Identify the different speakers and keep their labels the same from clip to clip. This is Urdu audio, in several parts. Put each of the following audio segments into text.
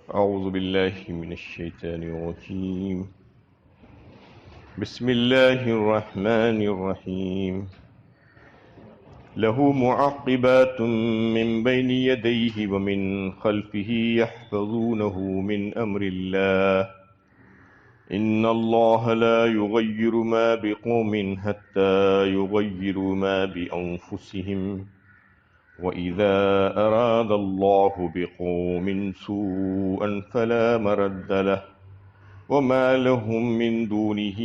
Speaker 1: أعوذ بالله من الشيطان الرجيم. بسم الله الرحمن الرحيم. له معقبات من بين يديه ومن خلفه يحفظونه من أمر الله إن الله لا يغير ما بقوم حتى يغيروا ما بأنفسهم وَإِذَا أَرَادَ اللَّهُ بِقَوْمٍ سُوءًا فَلَا مَرَدَّ لَهُ وَمَا لَهُم مِّن دُونِهِ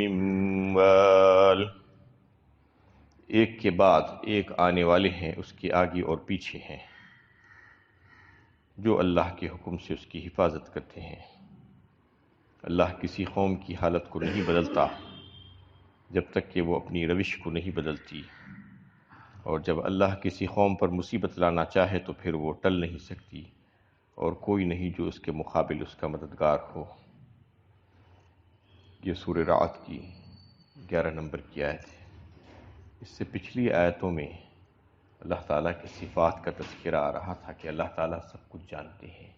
Speaker 1: مِن وَالٍ۔ ایک کے بعد ایک آنے والے ہیں، اس کے آگے اور پیچھے ہیں، جو اللہ کے حکم سے اس کی حفاظت کرتے ہیں۔ اللہ کسی قوم کی حالت کو نہیں بدلتا جب تک کہ وہ اپنی روش کو نہیں بدلتی، اور جب اللہ کسی قوم پر مصیبت لانا چاہے تو پھر وہ ٹل نہیں سکتی، اور کوئی نہیں جو اس کے مقابل اس کا مددگار ہو۔ یہ سورہ رعد کی 11 نمبر کی آیت ہے۔ اس سے پچھلی آیتوں میں اللہ تعالیٰ کی صفات کا تذکرہ آ رہا تھا کہ اللہ تعالیٰ سب کچھ جانتے ہیں۔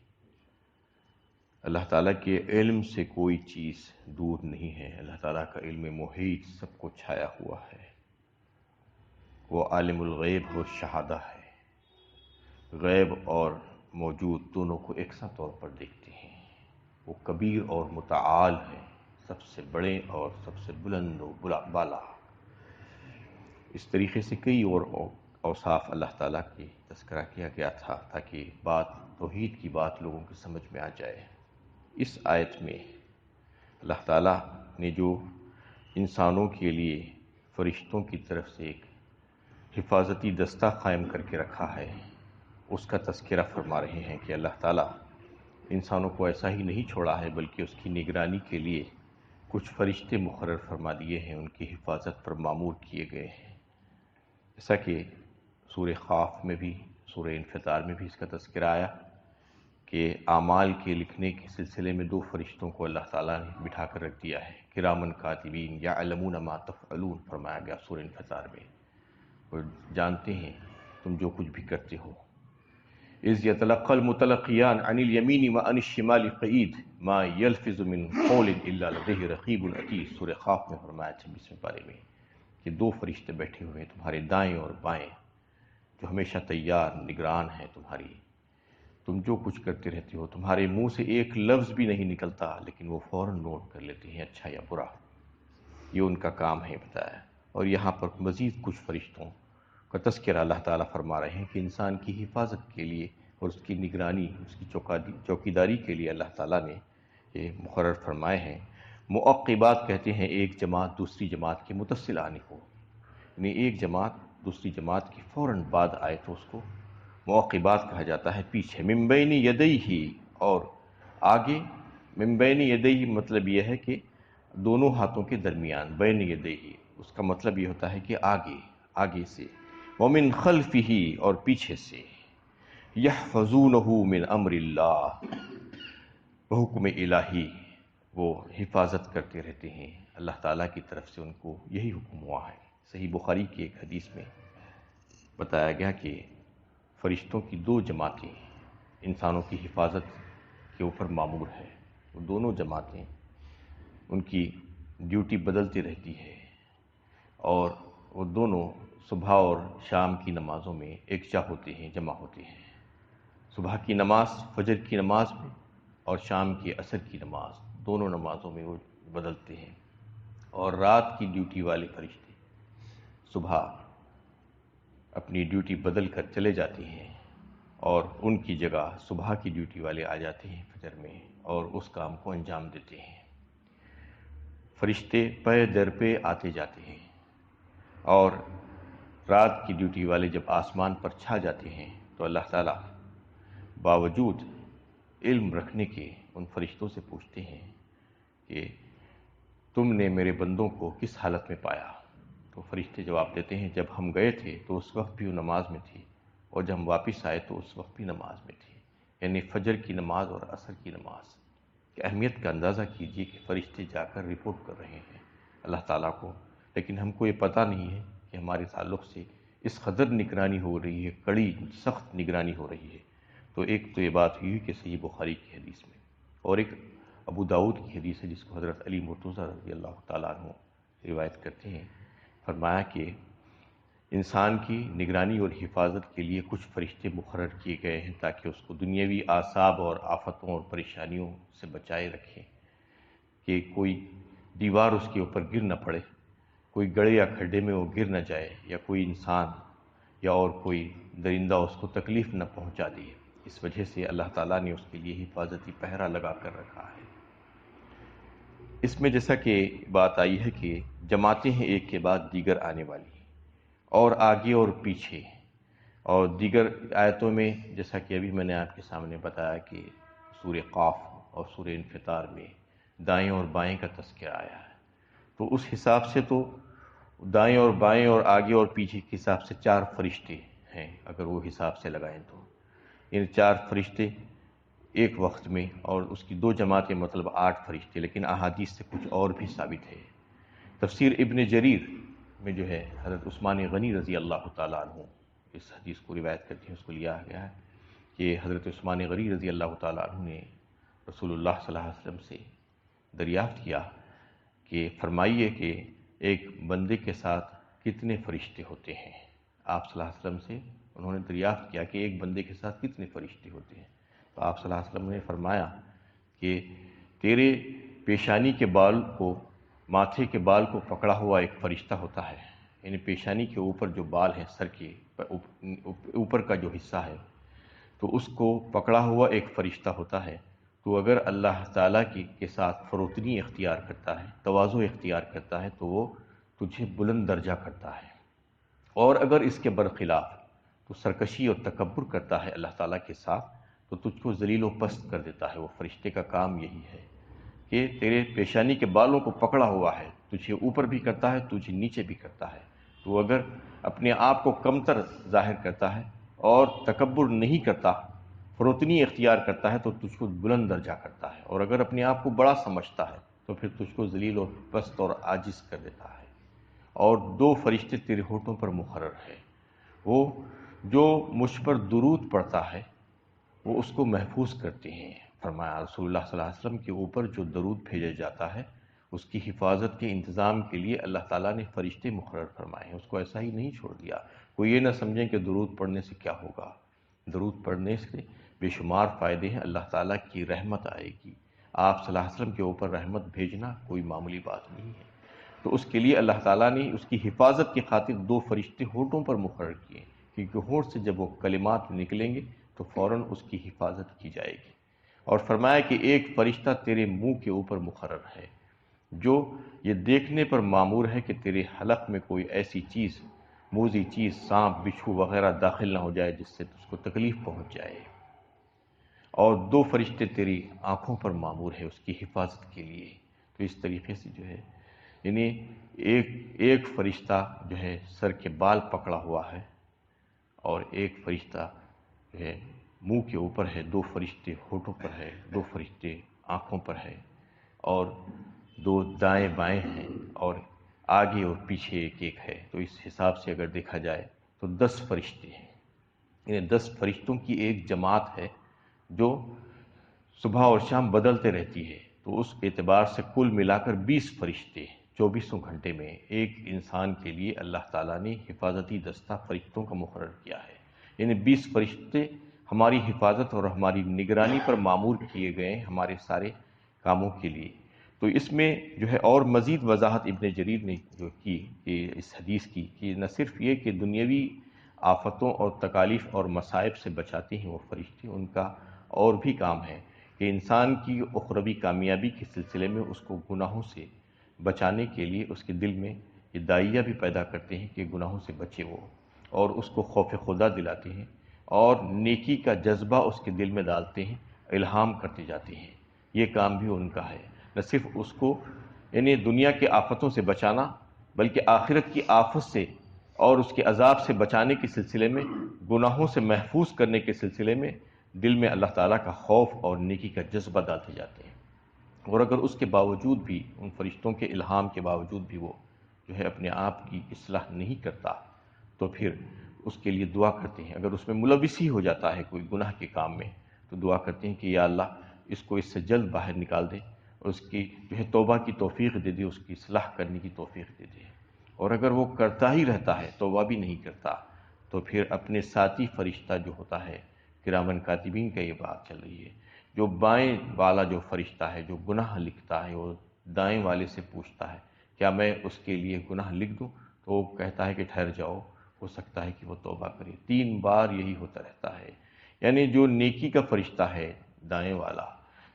Speaker 1: اللہ تعالیٰ کے علم سے کوئی چیز دور نہیں ہے۔ اللہ تعالیٰ کا علم محیط سب کو چھایا ہوا ہے۔ وہ عالم الغیب و شہادہ ہے، غیب اور موجود دونوں کو یکساں طور پر دیکھتے ہیں۔ وہ کبیر اور متعال ہے، سب سے بڑے اور سب سے بلند و بالا۔ اس طریقے سے کئی اور اوصاف اللہ تعالیٰ کی تذکرہ کیا گیا تھا تاکہ توحید کی بات لوگوں کی سمجھ میں آ جائے۔ اس آیت میں اللہ تعالیٰ نے جو انسانوں کے لیے فرشتوں کی طرف سے ایک حفاظتی دستہ قائم کر کے رکھا ہے، اس کا تذکرہ فرما رہے ہیں کہ اللہ تعالیٰ انسانوں کو ایسا ہی نہیں چھوڑا ہے، بلکہ اس کی نگرانی کے لیے کچھ فرشتے مقرر فرما دیے ہیں، ان کی حفاظت پر مامور کیے گئے ہیں۔ جیسا کہ سورہ قاف میں بھی، سورہ انفطار میں بھی اس کا تذکرہ آیا کہ اعمال کے لکھنے کے سلسلے میں 2 فرشتوں کو اللہ تعالیٰ نے بٹھا کر رکھ دیا ہے، کرامن کاتبین یعلمون ما تفعلون فرمایا گیا سورہ انفطار میں۔ وہ جانتے ہیں تم جو کچھ بھی کرتے ہو۔ اذ یتلقى المتلقیان عن الیمین وعن الشمال قعید ما یلفظ من قول الا لدیہ رقیب عتید، سورہ قاف میں فرمایا 26ویں پارے میں کہ 2 فرشتے بیٹھے ہوئے ہیں تمہارے دائیں اور بائیں، جو ہمیشہ تیار نگران ہیں تمہاری۔ تم جو کچھ کرتے رہتے ہو، تمہارے منہ سے ایک لفظ بھی نہیں نکلتا لیکن وہ فوراً نوٹ کر لیتے ہیں، اچھا یا برا۔ یہ ان کا کام ہے بتایا۔ اور یہاں پر مزید کچھ فرشتوں کا تذکرہ اللہ تعالیٰ فرما رہے ہیں کہ انسان کی حفاظت کے لیے اور اس کی نگرانی، اس کی چوکیداری کے لیے اللہ تعالیٰ نے یہ مقرر فرمائے ہیں۔ معقبات کہتے ہیں ایک جماعت دوسری جماعت کے متصل آنے کو، یعنی ایک جماعت دوسری جماعت کے فوراً بعد آئے تو اس کو معقبات کہا جاتا ہے۔ پیچھے من بین یدیہ، اور آگے من بین یدیہ مطلب یہ ہے کہ دونوں ہاتھوں کے درمیان، بین یدیہ اس کا مطلب یہ ہوتا ہے کہ آگے سے، ومن خلفہ اور پیچھے سے، یحفظونہ من امر اللہ بحکم الہی وہ حفاظت کرتے رہتے ہیں۔ اللہ تعالیٰ کی طرف سے ان کو یہی حکم ہوا ہے۔ صحیح بخاری کی ایک حدیث میں بتایا گیا کہ فرشتوں کی 2 جماعتیں انسانوں کی حفاظت کے اوپر مامور ہے۔ وہ دونوں جماعتیں، ان کی ڈیوٹی بدلتی رہتی ہے، اور وہ دونوں صبح اور شام کی نمازوں میں یکجا ہوتے ہیں، جمع ہوتے ہیں۔ صبح کی نماز فجر کی نماز میں، اور شام کی عصر کی نماز، دونوں نمازوں میں وہ بدلتے ہیں۔ اور رات کی ڈیوٹی والے فرشتے صبح اپنی ڈیوٹی بدل کر چلے جاتے ہیں، اور ان کی جگہ صبح کی ڈیوٹی والے آ جاتے ہیں فجر میں، اور اس کام کو انجام دیتے ہیں۔ فرشتے پے در پہ آتے جاتے ہیں، اور رات کی ڈیوٹی والے جب آسمان پر چھا جاتے ہیں تو اللہ تعالیٰ باوجود علم رکھنے کے ان فرشتوں سے پوچھتے ہیں کہ تم نے میرے بندوں کو کس حالت میں پایا؟ تو فرشتے جواب دیتے ہیں جب ہم گئے تھے تو اس وقت بھی وہ نماز میں تھی، اور جب ہم واپس آئے تو اس وقت بھی نماز میں تھی۔ یعنی فجر کی نماز اور عصر کی نماز کی اہمیت کا اندازہ کیجئے کہ فرشتے جا کر رپورٹ کر رہے ہیں اللہ تعالیٰ کو، لیکن ہم کو یہ پتہ نہیں ہے کہ ہمارے تعلق سے اس قدر نگرانی ہو رہی ہے، کڑی سخت نگرانی ہو رہی ہے۔ تو ایک تو یہ بات ہوئی کہ صحیح بخاری کی حدیث میں، اور ایک ابو داؤد کی حدیث ہے جس کو حضرت علی مرتضیٰ رضی اللہ تعالیٰ عنہ روایت کرتے ہیں، فرمایا کہ انسان کی نگرانی اور حفاظت کے لیے کچھ فرشتے مقرر کیے گئے ہیں تاکہ اس کو دنیاوی اعصاب اور آفتوں اور پریشانیوں سے بچائے رکھیں، کہ کوئی دیوار اس کے اوپر گر نہ پڑے، کوئی گڑھے یا کھڈے میں وہ گر نہ جائے، یا کوئی انسان یا اور کوئی درندہ اس کو تکلیف نہ پہنچا دے۔ اس وجہ سے اللہ تعالیٰ نے اس کے لیے حفاظتی پہرہ لگا کر رکھا ہے۔ اس میں جیسا کہ بات آئی ہے کہ جماعتیں ہیں ایک کے بعد دیگر آنے والی، اور آگے اور پیچھے، اور دیگر آیتوں میں جیسا کہ ابھی میں نے آپ کے سامنے بتایا کہ سورہ قاف اور سورہ انفطار میں دائیں اور بائیں کا تذکرہ آیا ہے، تو اس حساب سے تو دائیں اور بائیں اور آگے اور پیچھے کے حساب سے 4 فرشتے ہیں، اگر وہ حساب سے لگائیں تو ان 4 فرشتے ایک وقت میں، اور اس کی 2 جماعتیں مطلب 8 فرشتے، لیکن احادیث سے کچھ اور بھی ثابت ہے۔ تفسیر ابن جریر میں جو ہے حضرت عثمان غنی رضی اللہ تعالیٰ عنہ اس حدیث کو روایت کرتے ہیں، اس کو لیا گیا ہے کہ حضرت عثمان غنی رضی اللہ تعالیٰ عنہ نے رسول اللہ صلی اللہ علیہ وسلم سے دریافت کیا کہ فرمائیے کہ ایک بندے کے ساتھ کتنے فرشتے ہوتے ہیں۔ آپ صلی اللہ علیہ وسلم سے انہوں نے دریافت کیا کہ ایک بندے کے ساتھ کتنے فرشتے ہوتے ہیں، تو آپ صلی اللہ علیہ وسلم نے فرمایا کہ تیرے پیشانی کے بال کو، ماتھے کے بال کو پکڑا ہوا ایک فرشتہ ہوتا ہے، یعنی پیشانی کے اوپر جو بال ہیں، سر کے اوپر کا جو حصہ ہے، تو اس کو پکڑا ہوا ایک فرشتہ ہوتا ہے۔ تو اگر اللہ تعالیٰ کے ساتھ فروتنی اختیار کرتا ہے، تواضع اختیار کرتا ہے، تو وہ تجھے بلند درجہ کرتا ہے، اور اگر اس کے برخلاف تو سرکشی اور تکبر کرتا ہے اللہ تعالیٰ کے ساتھ، تو تجھ کو ذلیل و پست کر دیتا ہے۔ وہ فرشتے کا کام یہی ہے کہ تیرے پیشانی کے بالوں کو پکڑا ہوا ہے، تجھے اوپر بھی کرتا ہے، تجھے نیچے بھی کرتا ہے۔ تو اگر اپنے آپ کو کمتر ظاہر کرتا ہے اور تکبر نہیں کرتا، فروتنی اختیار کرتا ہے، تو تجھ کو بلند درجہ کرتا ہے، اور اگر اپنے آپ کو بڑا سمجھتا ہے تو پھر تجھ کو ذلیل اور پست اور عاجز کر دیتا ہے۔ اور 2 فرشتے تیرے ہونٹوں پر مقرر ہے، وہ جو مجھ پر درود پڑتا ہے وہ اس کو محفوظ کرتے ہیں۔ فرمایا رسول اللہ صلی اللہ علیہ وسلم کے اوپر جو درود بھیجا جاتا ہے، اس کی حفاظت کے انتظام کے لیے اللہ تعالیٰ نے فرشتے مقرر فرمائے ہیں، اس کو ایسا ہی نہیں چھوڑ دیا۔ کوئی یہ نہ سمجھیں کہ درود پڑھنے سے کیا ہوگا، درود پڑھنے سے بے شمار فائدے ہیں، اللہ تعالیٰ کی رحمت آئے گی۔ آپ صلی اللہ علیہ وسلم کے اوپر رحمت بھیجنا کوئی معمولی بات نہیں ہے، تو اس کے لیے اللہ تعالیٰ نے اس کی حفاظت کی خاطر 2 فرشتے ہونٹوں پر مقرر کیے، کیونکہ ہونٹ سے جب وہ کلمات نکلیں گے تو فوراً اس کی حفاظت کی جائے گی۔ اور فرمایا کہ ایک فرشتہ تیرے منہ کے اوپر مقرر ہے، جو یہ دیکھنے پر مامور ہے کہ تیرے حلق میں کوئی ایسی چیز، موذی چیز، سانپ، بچھو وغیرہ داخل نہ ہو جائے جس سے اس کو تکلیف پہنچ جائے۔ اور 2 فرشتے تیری آنکھوں پر مامور ہے اس کی حفاظت کے لیے۔ تو اس طریقے سے جو ہے یعنی ایک فرشتہ جو ہے سر کے بال پکڑا ہوا ہے، اور ایک فرشتہ جو ہے منہ کے اوپر ہے، 2 فرشتے ہونٹوں پر ہے، 2 فرشتے آنکھوں پر ہے، اور 2 دائیں بائیں ہیں، اور آگے اور پیچھے ایک ہے۔ تو اس حساب سے اگر دیکھا جائے تو 10 فرشتے ہیں، یعنی 10 فرشتوں کی ایک جماعت ہے جو صبح اور شام بدلتے رہتی ہے۔ تو اس اعتبار سے کل ملا کر 20 فرشتے 24 گھنٹے میں ایک انسان کے لیے اللہ تعالیٰ نے حفاظتی دستہ فرشتوں کا مقرر کیا ہے، یعنی 20 فرشتے ہماری حفاظت اور ہماری نگرانی پر مامور کیے گئے ہیں ہمارے سارے کاموں کے لیے۔ تو اس میں جو ہے اور مزید وضاحت ابن جریر نے جو کی کہ اس حدیث کی، کہ نہ صرف یہ کہ دنیاوی آفتوں اور تکالیف اور مصائب سے بچاتے ہیں وہ فرشتے، ان کا اور بھی کام ہے کہ انسان کی اخروی کامیابی کے سلسلے میں اس کو گناہوں سے بچانے کے لیے اس کے دل میں یہ داعیہ بھی پیدا کرتے ہیں کہ گناہوں سے بچے وہ، اور اس کو خوف خدا دلاتے ہیں، اور نیکی کا جذبہ اس کے دل میں ڈالتے ہیں، الہام کرتے جاتے ہیں۔ یہ کام بھی ان کا ہے، نہ صرف اس کو یعنی دنیا کے آفتوں سے بچانا، بلکہ آخرت کی آفت سے اور اس کے عذاب سے بچانے کے سلسلے میں، گناہوں سے محفوظ کرنے کے سلسلے میں دل میں اللہ تعالیٰ کا خوف اور نیکی کا جذبہ ڈالتے جاتے ہیں۔ اور اگر اس کے باوجود بھی، ان فرشتوں کے الہام کے باوجود بھی وہ جو ہے اپنے آپ کی اصلاح نہیں کرتا، تو پھر اس کے لیے دعا کرتے ہیں. اگر اس میں ملوث ہی ہو جاتا ہے کوئی گناہ کے کام میں تو دعا کرتے ہیں کہ یا اللہ اس کو اس سے جلد باہر نکال دے اور اس کی جو ہے توبہ کی توفیق دے دے، اس کی اصلاح کرنے کی توفیق دے دے. اور اگر وہ کرتا ہی رہتا ہے، توبہ بھی نہیں کرتا، تو پھر اپنے ساتھی فرشتہ جو ہوتا ہے، کرامن کاتبین کا یہ بات چل رہی ہے، جو بائیں والا جو فرشتہ ہے جو گناہ لکھتا ہے، وہ دائیں والے سے پوچھتا ہے کیا میں اس کے لیے گناہ لکھ دوں؟ تو وہ کہتا ہے کہ ٹھہر جاؤ، ہو سکتا ہے کہ وہ توبہ کرے. 3 بار یہی ہوتا رہتا ہے. یعنی جو نیکی کا فرشتہ ہے دائیں والا،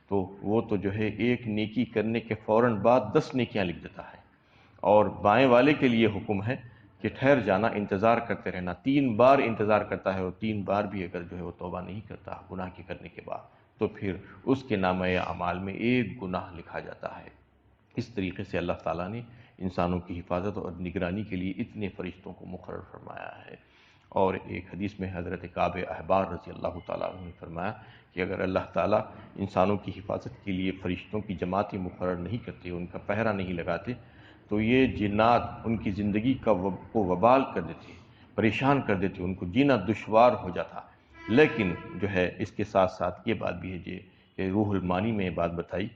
Speaker 1: تو وہ تو جو ہے ایک نیکی کرنے کے فوراً بعد 10 نیکیاں لکھ دیتا ہے، اور بائیں والے کے لیے حکم ہے کہ ٹھہر جانا، انتظار کرتے رہنا. 3 بار انتظار کرتا ہے، اور 3 بار بھی اگر جو ہے وہ توبہ نہیں کرتا گناہ کے کرنے کے بعد، تو پھر اس کے نامہ اعمال میں ایک گناہ لکھا جاتا ہے. اس طریقے سے اللہ تعالیٰ نے انسانوں کی حفاظت اور نگرانی کے لیے اتنے فرشتوں کو مقرر فرمایا ہے. اور ایک حدیث میں حضرت کعب احبار رضی اللہ تعالیٰ عنہ نے فرمایا کہ اگر اللہ تعالیٰ انسانوں کی حفاظت کے لیے فرشتوں کی جماعتیں مقرر نہیں کرتے، ان کا پہرہ نہیں لگاتے، تو یہ جنات ان کی زندگی کو وبال کر دیتے، پریشان کر دیتے، ان کو جینا دشوار ہو جاتا. لیکن جو ہے اس کے ساتھ ساتھ یہ بات بھی ہے کہ روح المانی میں یہ بات بتائی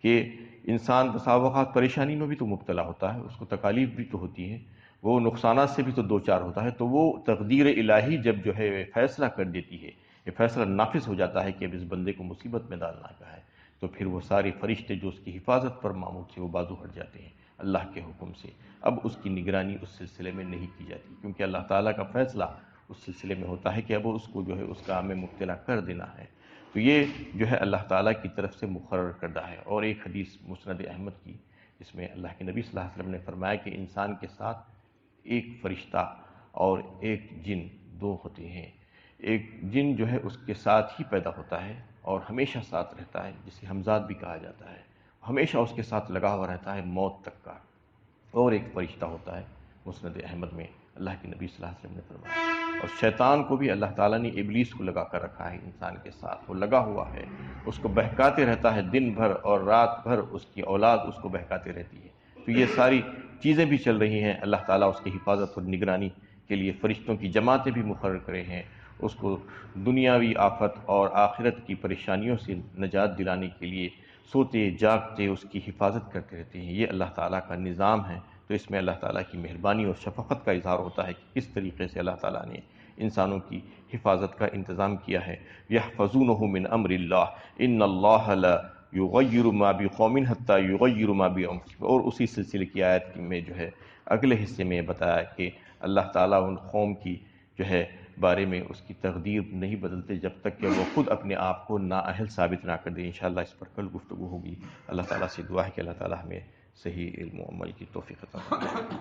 Speaker 1: کہ انسان بسا اوقات پریشانی میں بھی تو مبتلا ہوتا ہے، اس کو تکالیف بھی تو ہوتی ہیں، وہ نقصانات سے بھی تو دوچار ہوتا ہے. تو وہ تقدیر الہی جب جو ہے فیصلہ کر دیتی ہے، یہ فیصلہ نافذ ہو جاتا ہے کہ اب اس بندے کو مصیبت میں ڈالنا کا ہے، تو پھر وہ سارے فرشتے جو اس کی حفاظت پر معمور تھے وہ بازو ہٹ جاتے ہیں اللہ کے حکم سے. اب اس کی نگرانی اس سلسلے میں نہیں کی جاتی، کیونکہ اللہ تعالیٰ کا فیصلہ اس سلسلے میں ہوتا ہے کہ اب اس کو جو ہے اس کام میں مبتلا کر دینا ہے. تو یہ جو ہے اللہ تعالیٰ کی طرف سے مقرر کردہ ہے. اور ایک حدیث مسند احمد کی، اس میں اللہ کے نبی صلی اللہ علیہ وسلم نے فرمایا کہ انسان کے ساتھ ایک فرشتہ اور ایک جن 2 ہوتے ہیں. ایک جن جو ہے اس کے ساتھ ہی پیدا ہوتا ہے اور ہمیشہ ساتھ رہتا ہے، جسے حمزاد بھی کہا جاتا ہے، ہمیشہ اس کے ساتھ لگا ہوا رہتا ہے موت تک کا. اور ایک فرشتہ ہوتا ہے مسند احمد میں اللہ کے نبی صلی اللہ علیہ وسلم نے فرمایا. اور شیطان کو بھی اللہ تعالیٰ نے ابلیس کو لگا کر رکھا ہے انسان کے ساتھ، وہ لگا ہوا ہے، اس کو بہکاتے رہتا ہے دن بھر اور رات بھر، اس کی اولاد اس کو بہکاتے رہتی ہے. تو یہ ساری چیزیں بھی چل رہی ہیں. اللہ تعالیٰ اس کی حفاظت اور نگرانی کے لیے فرشتوں کی جماعتیں بھی مقرر کرے ہیں، اس کو دنیاوی آفت اور آخرت کی پریشانیوں سے نجات دلانے کے لیے سوتے جاگتے اس کی حفاظت کرتے رہتے ہیں. یہ اللہ تعالیٰ کا نظام ہے. تو اس میں اللہ تعالیٰ کی مہربانی اور شفقت کا اظہار ہوتا ہے کہ کس طریقے سے اللہ تعالیٰ نے انسانوں کی حفاظت کا انتظام کیا ہے. یحفظونہ من امر اللہ ان اللہ لا یغیر ما بقوم حتی یغیر ما بانفسہم. اور اسی سلسلے کی آیت میں جو ہے اگلے حصے میں بتایا کہ اللہ تعالیٰ ان قوم کی جو ہے بارے میں اس کی تقدیر نہیں بدلتے جب تک کہ وہ خود اپنے آپ کو نااہل ثابت نہ کر دیں. انشاءاللہ اس پر کل گفتگو ہوگی. اللہ تعالیٰ سے دعا ہے کہ اللہ تعالیٰ ہمیں صحیح علم و عمل کی توفیق عطا فرمائے.